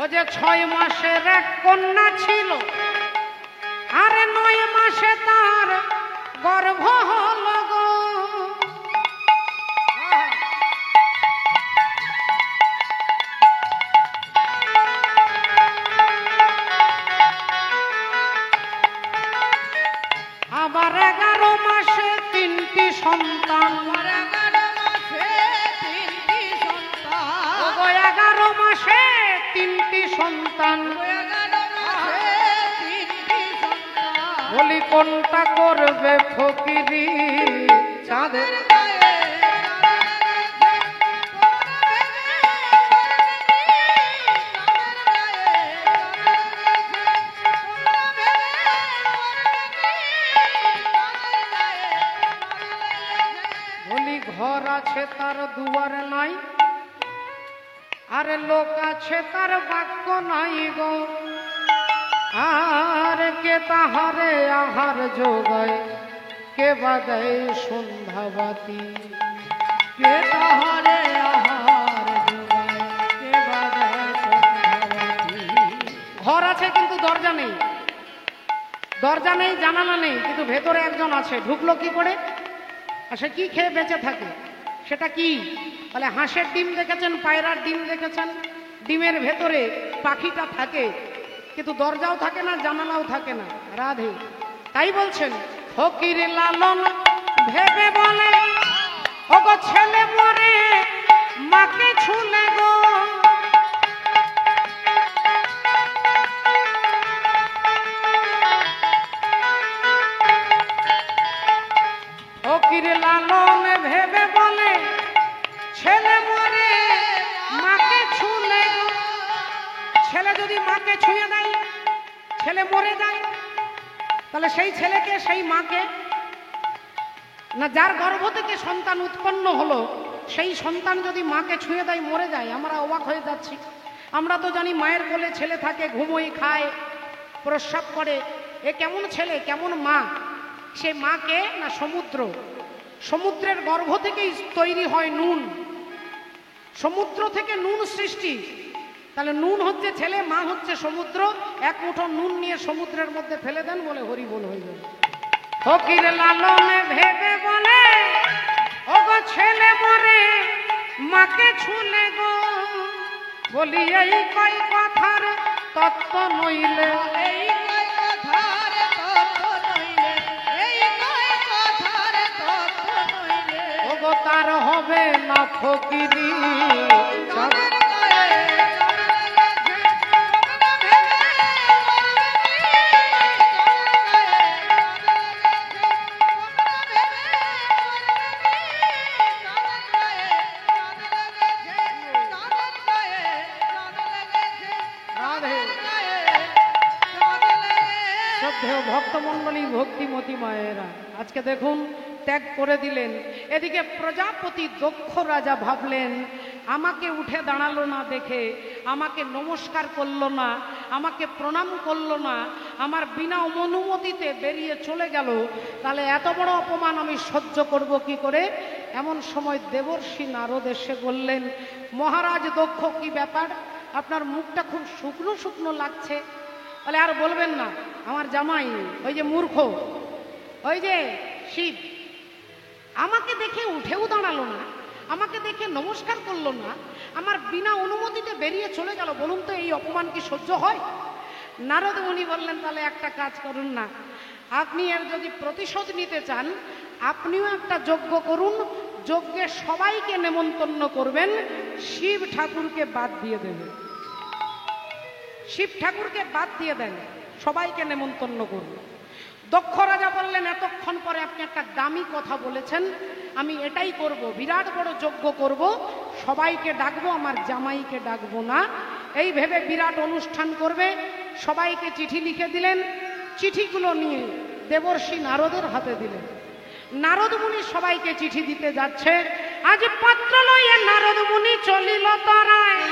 ও যে 6 মাসের এক কন্যা ছিল, আরে 9 মাসে তার গর্ভ হল গো। আবার 11 মাসে 3টি সন্তান, 11 মাসে 3টি সন্তান, বলি কোনটা করবে ফকিরি চাঁদের বলি ঘর আছে তার দুয়ার নাই, আরে লোক আছে তার বাক্য নাই গো। আর কে তাহারে আহার যোগায়, কে বাদায় সন্ধ্যাবাতি, কে তাহারে আহার যোগায়, কে বাদায় সন্ধ্যাবাতি। ঘর আছে কিন্তু দরজা নেই, দরজা নেই জানালা নেই, কিন্তু ভেতরে একজন আছে। ঢুকলো কি করে? আর সে কি খেয়ে বেঁচে থাকে? সেটা কি? বলে হাঁসের ডিম দেখেছেন, পায়রার ডিম দেখেছেন, ডিমের ভেতরে পাখিটা থাকে, কিন্তু দরজাও থাকে না, জানালাও থাকে না। রাধে তাই বলছেন ফকির লালন ভেবে বলে, ওগো ছেলে মরে মাকে ছুলে গো। ফকির লালন ভেবে বলে, ছেলে মরে মাকে ছুলে গো। ছেলে যদি মাকে ছুঁয়ে দেয়, ছেলে মরে যায়, তাহলে সেই ছেলেকে সেই মাকে না, যার গর্ভ থেকে সন্তান উৎপন্ন হলো সেই সন্তান যদি মাকে ছুঁয়ে দেয় মরে যায়। আমরা অবাক হয়ে যাচ্ছি। আমরা তো জানি মায়ের কোলে ছেলে থাকে, ঘুমোয়, খায়, প্রস্রাব করে। এ কেমন ছেলে, কেমন মা? সে মাকে না সমুদ্র, সমুদ্রের গর্ভ থেকেই তৈরি হয় নুন, সমুদ্র থেকে নুন সৃষ্টি। তাহলে নুন হচ্ছে ছেলে, মা হচ্ছে সমুদ্র। এক মুঠো নুন নিয়ে সমুদ্রের মধ্যে ফেলে দেন, বলে হরি বল হয়ে যাবে। ফকির লালনে ভেবে বলে, ওগো ছেলে মরে মাকে ছুলে গো। বলি এই কয় কথার তত্ত্ব নইলে, এই কয় কথার তত্ত্ব নইলে, এই কয় কথার তত্ত্ব নইলে, ওগো তার হবে না ফকিরি চাঁদের গায়ে। ভক্তমন্ডলী, ভক্তিমতী মায়েরা, আজকে দেখুন ত্যাগ করে দিলেন। এদিকে প্রজাপতি দক্ষ রাজা ভাবলেন, আমাকে উঠে দাঁড়ালো না দেখে, আমাকে নমস্কার করলো না, আমাকে প্রণাম করলো না, আমার বিনা অনুমতিতে বেরিয়ে চলে গেল, তাহলে এত বড় অপমান আমি সহ্য করব কি করে? এমন সময় দেবর্ষি নারদ এসে বললেন, মহারাজ দক্ষ, কি ব্যাপার? আপনার মুখটা খুব শুকনো শুকনো লাগছে। বলে আর বলবেন না, আমার জামাই ওই যে মূর্খ, ওই যে শিব, আমাকে দেখে উঠেও দাঁড়ালো না, আমাকে দেখে নমস্কার করলো না, আমার বিনা অনুমতিতে বেরিয়ে চলে গেল। বলুন তো এই অপমান কি সহ্য হয়? নারদ মুনি বললেন, তাহলে একটা কাজ করুন না, আপনি এর যদি প্রতিশোধ নিতে চান, আপনিও একটা যজ্ঞ করুন, যজ্ঞে সবাইকে নেমন্তন্ন করবেন, শিব ঠাকুরকে বাদ দিয়ে দেবেন। শিব ঠাকুরকে বাদ দিয়ে দেন, সবাইকে নেমন্তন্ন করুন। দক্ষ রাজা বললেন, এতক্ষণ পরে আপনি একটা দামি কথা বলেছেন, আমি এটাই করব, বিরাট বড় যজ্ঞ করব, সবাইকে ডাকবো, আমার জামাইকে ডাকবো না। এই ভেবে বিরাট অনুষ্ঠান করবে, সবাইকে চিঠি লিখে দিলেন। চিঠিগুলো নিয়ে দেবর্ষি নারদের হাতে দিলেন। নারদ মুনি সবাইকে চিঠি দিতে যাচ্ছে। আজ পত্র লইয়ে নারদ মুনি চলিল তরায়।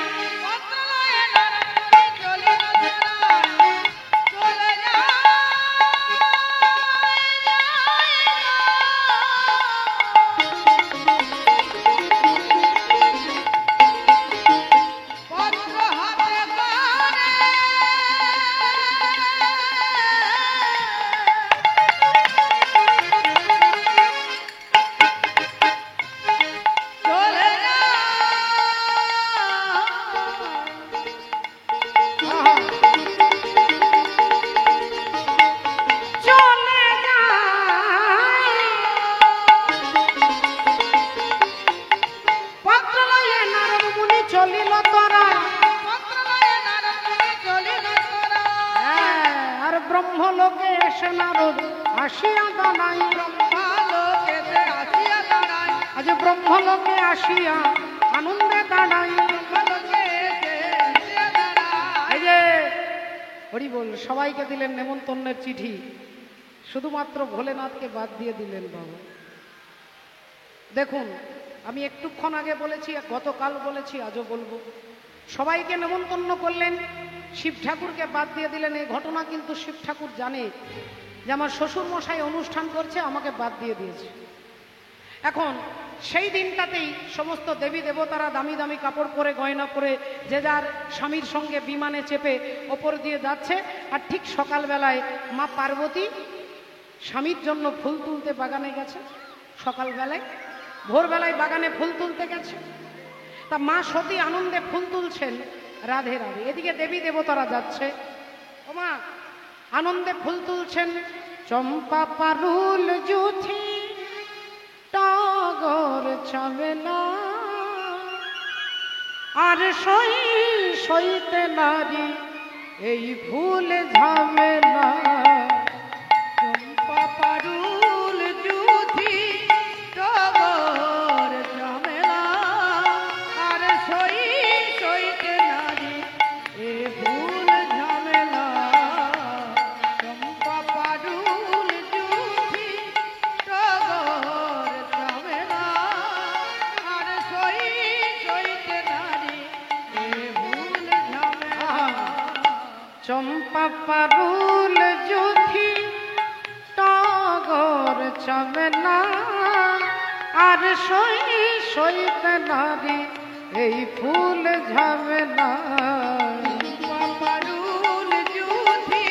ব্রহ্মলোকে এসে নারদ আসিয়া দাঁড়াই। আজ ব্রহ্মলোকে আসিয়া আনন্দে দাঁড়াই। এই যে হরি বল, সবাইকে দিলেন নেমন্তন্নের চিঠি, শুধুমাত্র ভোলেনাথকে বাদ দিয়ে দিলেন বাবা। দেখুন, আমি একটুক্ষণ আগে বলেছি, গতকাল বলেছি, আজও বলবো, সবাইকে নেমন্তন্ন করলেন, শিব ঠাকুরকে বাদ দিয়ে দিলেন। এই ঘটনা কিন্তু শিব ঠাকুর জানে যে আমার শ্বশুর মশাই অনুষ্ঠান করছে, আমাকে বাদ দিয়ে দিয়েছে। এখন সেই দিনটাতেই সমস্ত দেবী দেবতারা দামি দামি কাপড় পরে, গয়না পরে, যে যার স্বামীর সঙ্গে বিমানে চেপে ওপর দিয়ে যাচ্ছে। আর ঠিক সকালবেলায় মা পার্বতী স্বামীর জন্য ফুল তুলতে বাগানে গেছে। সকালবেলায় ভোরবেলায় বাগানে ফুল তুলতে গেছে। তা মা সতী আনন্দে ফুল তুলছেন, রাধে রাধে। এদিকে দেবী দেবতারা যাচ্ছে, ও মা আনন্দে ফুল তুলছেন। চম্পা পারুল জুথি টগর চামেলা, আর সইতে নারী এই ফুল ঝামেলা। চম্পা পারুল জুথি টগর চামেলা, আর সইতে নারী এ ফুল ঝামেলা। চম্পা পারুল জুথি টগর চামেলা, আর সইতে নারী এ ফুল ঝামেলা। চম্পা পারুল জুথি টগর চামেলা, আর সইতে নারী এই ফুল ঝামেলা। পারুল জুথি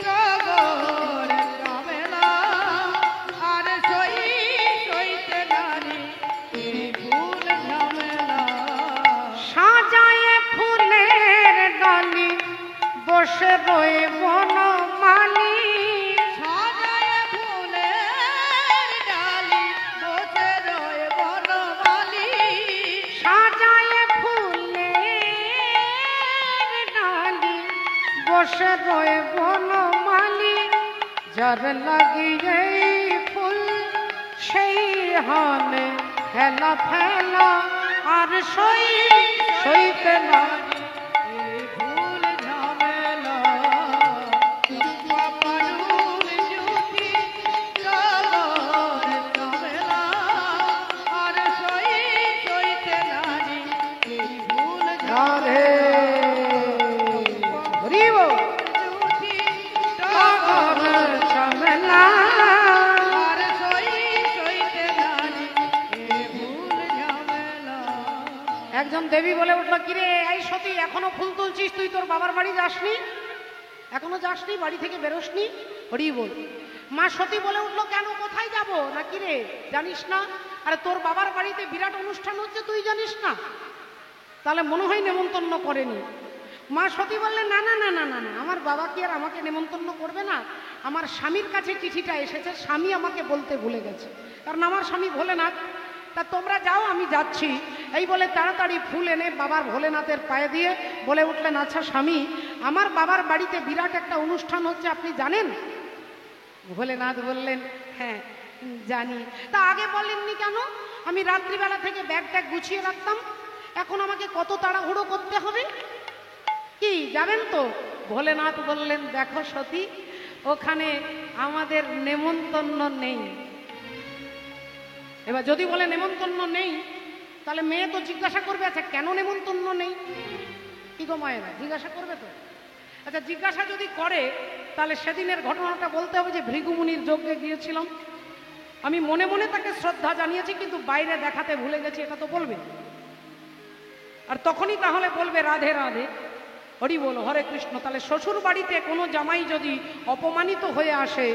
টগর চামেলা, আর সইতে নারী এই ফুল ঝামেলা। সাজায় ফুলের ডালি বসে রয়ে বনমালী, সাজায় ফুলের ডালি বসে রয়ে বনমালী। সাজায় ফুলের ডালি বসে রয়ে বনমালী। যার লাগিয়ে ফুল সেই হানে হেলা ফেলা, আর সইতে নারী এই ফুল ঝামেলা। চম্পা পারুল জুথি টগর চামেলা, আর সইতে নারী এই ফুল রাধে হরি বল। জুথি টগর চামেলা, আর সইতে নারী এই ফুল ঝামেলা। একজন দেবী বলে উঠলো, কিরে এই সতী, এখনো ফুল তুলছিস? তুই তোর বাবার বাড়ি যাসনি? এখনো যাসনি? বাড়ি থেকে বেরোসনি? হরি বল। মা সতী বলে উঠলো, কেন, কোথায় যাব? না কিরে জানিস না? আরে তোর বাবার বাড়িতে বিরাট অনুষ্ঠান হচ্ছে, তুই জানিস না? তাহলে মনে হয় নেমন্তন্ন করেনি। মা সতী বললেন, না না না না না না, আমার বাবা কি আর আমাকে নেমন্তন্ন করবে না? আমার স্বামীর কাছে চিঠিটা এসেছে, স্বামী আমাকে বলতে ভুলে গেছে, কারণ আমার স্বামী ভোলেনাথ। তা তোমরা যাও, আমি যাচ্ছি। এই বলে তাড়াতাড়ি ফুল এনে বাবার ভোলেনাথের পায়ে দিয়ে বলে উঠলেন, আচ্ছা স্বামী, আমার বাবার বাড়িতে বিরাট একটা অনুষ্ঠান হচ্ছে, আপনি জানেন? ভোলেনাথ বললেন, হ্যাঁ জানি। তা আগে বলেননি কেন? আমি রাত্রিবেলা থেকে ব্যাগ ট্যাগ গুছিয়ে রাখতাম, এখন আমাকে কত তাড়াহুড়ো করতে হবে। কি যাবেন তো? ভোলেনাথ বললেন, দেখো সতী, ওখানে আমাদের নেমন্তন্ন নেই। এবার যদি বলে নেমন্তন্ন নেই, তাহলে মেয়ে তো জিজ্ঞাসা করবে, আচ্ছা কেন নেমন্তন্ন নেই? কি গো মায়েরা, জিজ্ঞাসা করবে তো? আচ্ছা জিজ্ঞাসা যদি করে, তাহলে সেদিনের ঘটনাটা বলতে হবে যে ভৃগুমুনির যজ্ঞে গিয়েছিলাম, আমি মনে মনে তাকে শ্রদ্ধা জানিয়েছি, কিন্তু বাইরে দেখাতে ভুলে গেছি, এটা তো বলবে। আর তখনই তাহলে বলবে রাধে রাধে, হরি বল, হরে কৃষ্ণ। তাহলে শ্বশুর বাড়িতে কোনো জামাই যদি অপমানিত হয়ে আসে,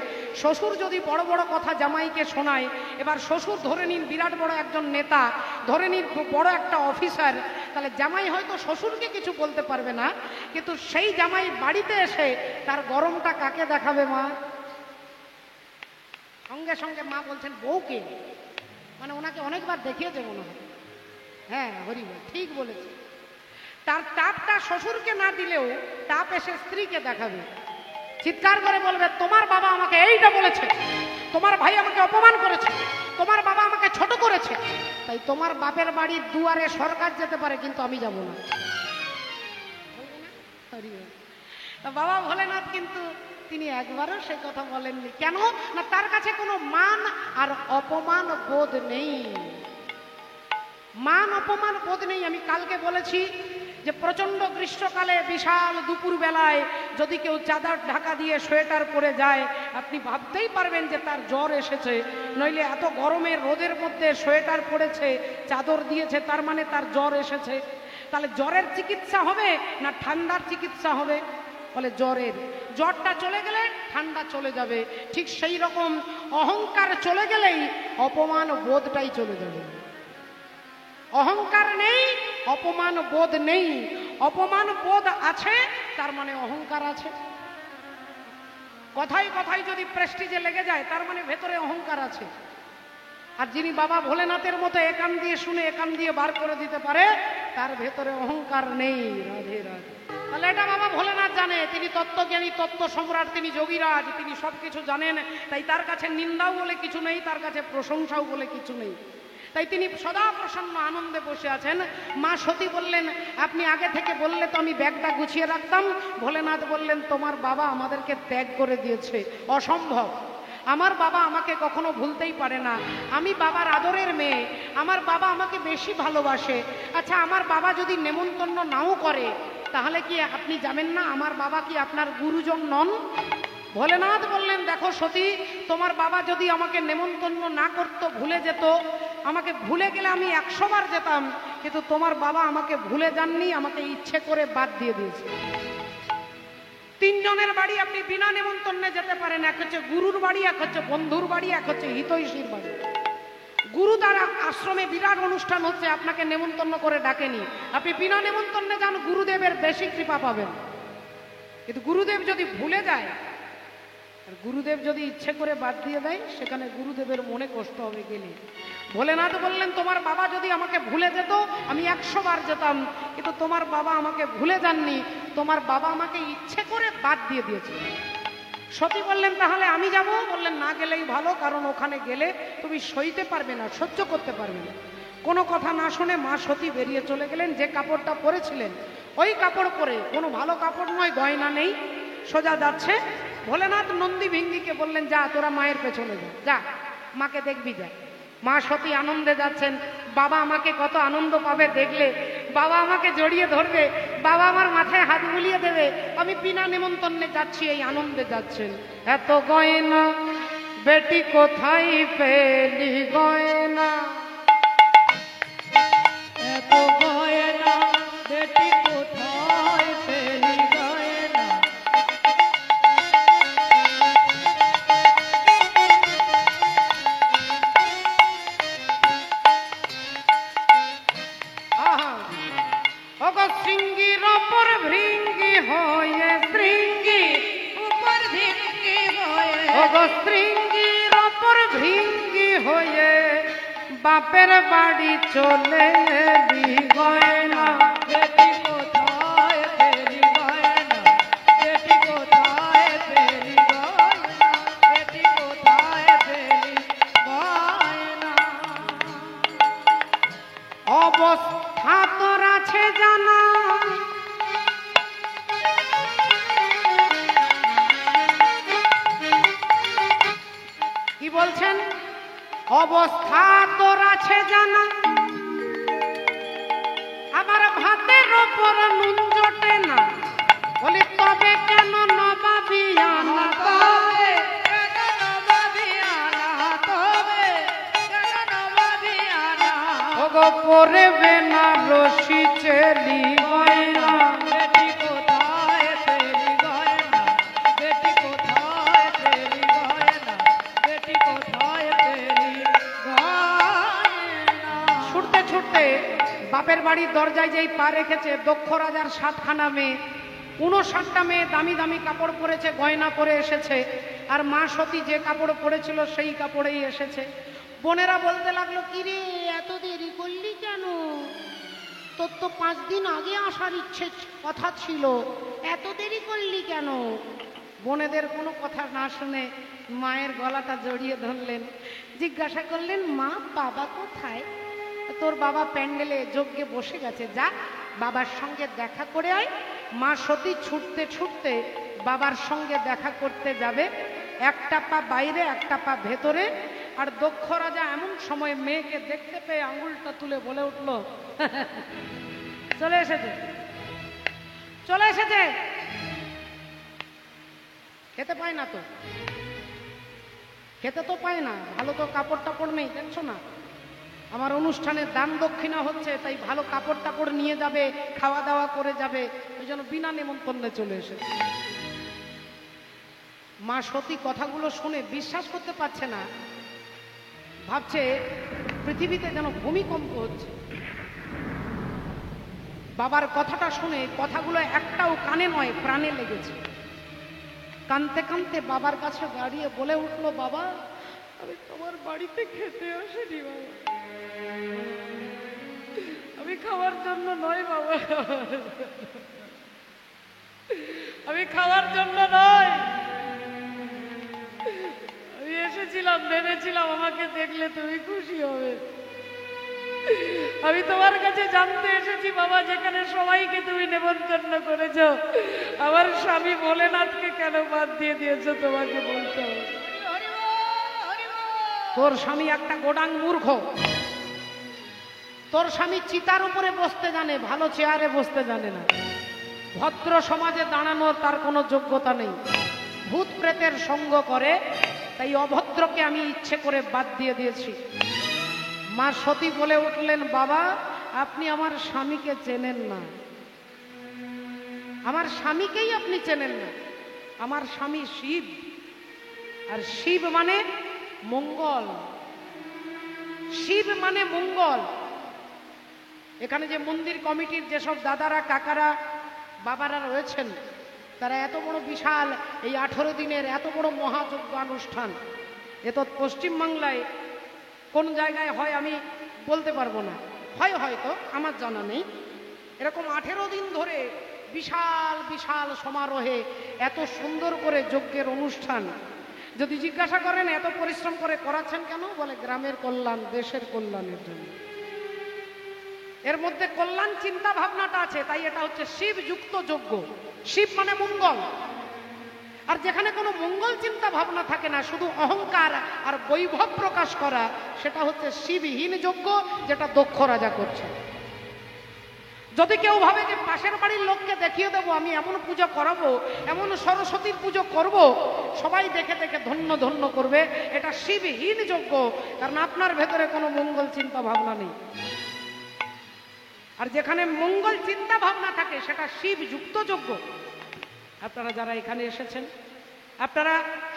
শ্বশুর যদি বড় বড় কথা জামাইকে শোনায়, এবার শ্বশুর ধরে নিন বিরাট বড় একজন নেতা, ধরে নিন বড় একটা অফিসার, তাহলে জামাই হয়তো শ্বশুরকে কিছু বলতে পারবে না, কিন্তু সেই জামাই বাড়িতে এসে তার গরমটা কাকে দেখাবে? মা। সঙ্গে সঙ্গে মা বলছেন বউকে, মানে ওনাকে অনেকবার দেখিয়েছে মনে হয়। হ্যাঁ হরি বল, ঠিক বলেছে। তার তাপটা শ্বশুরকে না দিলেও তাপ এসে স্ত্রীকে দেখাবে, চিৎকার করে বলবে তোমার বাবা আমাকে এইটা বলেছে, তোমার ভাই আমাকে অপমান করেছে, তোমার বাবা আমাকে ছোট করেছে, তাই তোমার বাপের বাড়ির দুয়ারে সরকার যেতে পারে, কিন্তু আমি যাব না। বাবা ভোলেনাথ কিন্তু তিনি একবারও সে কথা বলেননি। কেন না, তার কাছে কোনো মান আর অপমান বোধ নেই, মান অপমান বোধ নেই। আমি কালকে বলেছি যে প্রচন্ড গ্রীষ্মকালে বিশাল দুপুর বেলায় যদি কেউ চাদর ঢাকা দিয়ে সোয়েটার পরে যায়, আপনি ভাবতেই পারবেন যে তার জ্বর এসেছে। নইলে এত গরমের রোদের মধ্যে সোয়েটার পরেছে, চাদর দিয়েছে, তার মানে তার জ্বর এসেছে। তাহলে জ্বরের চিকিৎসা হবে না ঠান্ডার চিকিৎসা হবে? বলে জ্বরের। জ্বরটা চলে গেলে ঠান্ডা চলে যাবে। ঠিক সেই রকম অহংকার চলে গেলেই অপমান বোধটাই চলে যাবে। অহংকার নেই, অপমান বোধ নেই। অপমান বোধ আছে, তার মানে অহংকার আছে। কথায় কথায় যদি প্রেস্টিজে লেগে যায়, তার মানে ভেতরে অহংকার আছে। আর যিনি বাবা ভোলেনাথের মতো একান দিয়ে শুনে একান দিয়ে বার করে দিতে পারে, তার ভেতরে অহংকার নেই। রাধে রাধে। তাহলে এটা বাবা ভোলেনাথ জানে, তিনি তত্ত্বজ্ঞানী, তত্ত্ব সম্রাট, তিনি যোগীরাজ, তিনি সবকিছু জানেন। তাই তার কাছে নিন্দাও বলে কিছু নেই, তার কাছে প্রশংসাও বলে কিছু নেই। তাই তিনি সদা প্রসন্ন আনন্দে বসে আছেন। মা সতী বললেন আপনি আগে থেকে বললে তো আমি ব্যাগটা গুছিয়ে রাখতাম। ভোলেনাথ বললেন তোমার বাবা আমাদেরকে ত্যাগ করে দিয়েছে, অসম্ভব। আমার বাবা আমাকে কখনো ভুলতেই পারে না, আমি বাবার আদরের মেয়ে, আমার বাবা আমাকে বেশি ভালোবাসে। আচ্ছা আমার বাবা যদি নেমন্তন্ন নাও করে, তাহলে কি আপনি যাবেন না? আমার বাবা কি আপনার গুরুজন নন? ভোলেনাথ বললেন দেখো সতী, তোমার বাবা যদি আমাকে নেমন্তন্ন না করতো, ভুলে যেত, আমাকে ভুলে গেলে আমি 100 বার যেতাম, কিন্তু তোমার বাবা আমাকে ভুলে যাননি, আমাকে ইচ্ছে করে বাদ দিয়ে দিয়েছে। 3 জনের বাড়ি আপনি বিনা নেমন্তন্নে যেতে পারেন, এক হচ্ছে গুরুর বাড়ি, এক হচ্ছে বন্ধুর বাড়ি, এক হচ্ছে হিতৈষীর বাড়ি। গুরু দ্বারা আশ্রমে বিরাট অনুষ্ঠান হচ্ছে, আপনাকে নেমন্তন্ন করে ডাকেনি, আপনি বিনা নেমন্তন্নে যান, গুরুদেবের বেশি কৃপা পাবেন। কিন্তু গুরুদেব যদি ভুলে যায়, আর গুরুদেব যদি ইচ্ছে করে বাদ দিয়ে দেয়, সেখানে গুরুদেবের মনে কষ্ট হবে গেলে। ভোলেনাথ বললেন তোমার বাবা যদি আমাকে ভুলে যেত, আমি 100 বার যেতাম, কিন্তু তোমার বাবা আমাকে ভুলে যাননি, তোমার বাবা আমাকে ইচ্ছে করে বাদ দিয়ে দিয়েছে। সতী বললেন তাহলে আমি যাব? বললেন না গেলেই ভালো, কারণ ওখানে গেলে তুমি সইতে পারবে না, সহ্য করতে পারবে না। কোনো কথা না শুনে মা সতী বেরিয়ে চলে গেলেন। যে কাপড়টা পরেছিলেন ওই কাপড় পরে, কোনো ভালো কাপড় নয়, গয়না নেই, সোজা যাচ্ছে। ভোলেনাথ নন্দী ভিঙ্গিকে বললেন যা তোরা মায়ের পেছনে যা, যা মাকে দেখবি যা। মা সতী আনন্দে যাচ্ছেন, বাবা আমাকে কত আনন্দ পাবে দেখলে, বাবা আমাকে জড়িয়ে ধরবে, বাবা আমার মাথায় হাত বুলিয়ে দেবে, আমি বিনা নেমন্তন্নে যাচ্ছি, এই আনন্দে যাচ্ছেন। এত গয়না বেটি কোথায় পেলি গয়না, এত গয়না বেটি কোথায় পেলি গয়না, আহা ওগো শৃঙ্গির ওপর ভৃঙ্গি হয়ে, শৃঙ্গি উপর ধিঙ্গি হয়ে, ওগো শৃঙ্গির ওপর ভৃঙ্গি হয়ে, বাপের বাড়ি চলে এলি গয়না। বেটি কোথায় পেলি গয়না, বেটি কোথায় পেলি গয়না, বেটি কোথায় পেলি গয়না। অবস্থা তোর আছে জানা, কি বলছেন? অবস্থা তোর আছে জানা, আবার ভাতের ওপর নুন জোটে না, বলি তবে কেন নবাবিয়ানা, তবে কেন নবাবিয়ানা, তবে কেন নবাবিয়ানা। ওগো পরবে না রশি চেলি গয়না, বেটি কোথায় তেরি গয়না, বেটি কোথায় তেরি গয়না, বেটি কোথায় তেরি গয়না। ছুটতে ছুটতে বাপের বাড়ির দরজায় যেই পা রেখেছে, দক্ষ রাজার 7খানা মেয়ে, 59টা মেয়ে দামি দামি কাপড় পরেছে, গয়না পরে এসেছে, আর মা সতী যে কাপড় পরেছিল সেই কাপড়েই এসেছে। বোনেরা বলতে লাগলো, কিরে এত দেরি করলি কেন? তোর তো 5 দিন আগে আসার ইচ্ছে কথা ছিল, এত দেরি করলি কেন? বোনেদের কোনো কথা না শুনে মায়ের গলাটা জড়িয়ে ধরলেন, জিজ্ঞাসা করলেন, মা বাবা কোথায়? তোর বাবা প্যান্ডেলে যজ্ঞে বসে গেছে, যা বাবার সঙ্গে দেখা করে আয়। মা সতী ছুটতে ছুটতে বাবার সঙ্গে দেখা করতে যাবে, একটা পা বাইরে একটা পা ভেতরে। আর দক্ষ রাজা এমন সময় মেয়েকে দেখতে পেয়ে আঙুলটা তুলে বলে উঠল, চলে এসেছে, চলে এসেছে। খেতে পায় না তো, খেতে তো পায় না, ভালো তো কাপড় টাপড় নেই, দেখছো না আমার অনুষ্ঠানে দান দক্ষিণা হচ্ছে, তাই ভালো কাপড় টাপড় নিয়ে যাবে, খাওয়া দাওয়া করে যাবে, ওই জন্য বিনা নিমন্ত্রণে চলে এসেছে। মা সতী কথাগুলো শুনে বিশ্বাস করতে পারছে না, ভাবছে পৃথিবীতে যেন ভূমিকম্প হচ্ছে। বাবার কথাটা শুনে কথাগুলো একটাও কানে নয় প্রাণে লেগেছে। কাঁদতে কাঁদতে বাবার কাছে দাঁড়িয়ে বলে উঠলো, বাবা আমি তোমার বাড়িতে খেতে আসিনি বাবা, আমি খাওয়ার জন্য নয় বাবা, আমি খাওয়ার জন্য নয়, আমি এসেছিলাম ভেবেছিলাম আমাকে দেখলে তুমি খুশি হবে। আমি তোমার কাছে জানতে এসেছি বাবা, যেখানে সবাইকে তুমি নেমন্তন্ন করেছ, আমার স্বামী ভোলেনাথকে কেন বাদ দিয়ে দিয়েছো তোমাকে বলতে হবে। তোর স্বামী একটা গোডাং মূর্খ, তোর স্বামী চিতার উপরে বসতে জানে, ভালো চেয়ারে বসতে জানে না, ভদ্র সমাজে দাঁড়ানোর তার কোনো যোগ্যতা নেই, ভূত প্রেতের সঙ্গ করে, তাই অভদ্রকে আমি ইচ্ছে করে বাদ দিয়ে দিয়েছি। মা সতী বলে উঠলেন, বাবা আপনি আমার স্বামীকে চেনেন না, আমার স্বামীকেই আপনি চেনেন না। আমার স্বামী শিব, আর শিব মানে মঙ্গল, শিব মানে মঙ্গল। এখানে যে মন্দির কমিটির যেসব দাদারা কাকারা বাবারা রয়েছেন, তারা এত বড় বিশাল এই 18 দিনের এত বড় মহাযজ্ঞ অনুষ্ঠান, এ তো পশ্চিমবাংলায় কোন জায়গায় হয় আমি বলতে পারবো না, হয় হয়তো আমার জানা নেই। এরকম 18 দিন ধরে বিশাল বিশাল সমারোহে এত সুন্দর করে যজ্ঞের অনুষ্ঠান, যদি জিজ্ঞাসা করেন এত পরিশ্রম করে করাচ্ছেন কেন, বলে গ্রামের কল্যাণ, দেশের কল্যাণের জন্য। এর মধ্যে কল্যাণ চিন্তা ভাবনাটা আছে, তাই এটা হচ্ছে শিব যুক্ত যজ্ঞ। শিব মানে মঙ্গল, আর যেখানে কোনো মঙ্গল চিন্তা ভাবনা থাকে না, শুধু অহংকার আর বৈভব প্রকাশ করা, সেটা হচ্ছে শিবহীন যজ্ঞ, যেটা দক্ষ রাজা করছে। যদি কেউ ভাবে যে পাশের বাড়ির লোককে দেখিয়ে দেবো আমি এমন পুজো করাবো, এমন সরস্বতীর পুজো করব, সবাই দেখে দেখে ধন্য ধন্য করবে, এটা শিবহীন যজ্ঞ, কারণ আপনার ভেতরে কোনো মঙ্গল চিন্তা ভাবনা নেই। আর যেখানে মঙ্গল চিন্তা ভাবনা থাকে সেটা শিব যুক্ত যজ্ঞ। আপনারা যারা এখানে এসেছেন, আপনারা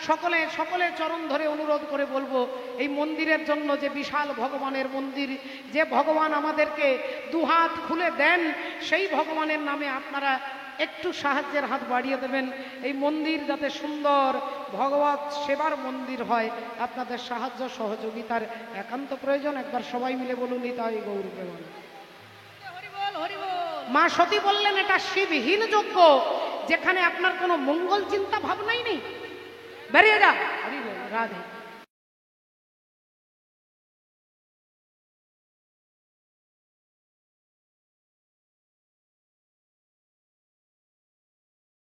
সকলে সকলে চরণ ধরে অনুরোধ করে বলবো, এই মন্দিরের জন্য, যে বিশাল ভগবানের মন্দির, যে ভগবান আমাদেরকে দুহাত খুলে দেন, সেই ভগবানের নামে আপনারা একটু সাহায্যের হাত বাড়িয়ে দেবেন। এই মন্দির যাতে সুন্দর ভগবত সেবার মন্দির হয়, আপনাদের সাহায্য সহযোগিতার একান্ত প্রয়োজন। একবার সবাই মিলে বলুন, নিতাই গৌর প্রেমানন্দ। মা সতী বললেন, এটা শিবহীন যজ্ঞ, যেখানে আপনার কোনো মঙ্গল চিন্তা ভাবনাই নেই, বেরিয়ে যা। রাধে।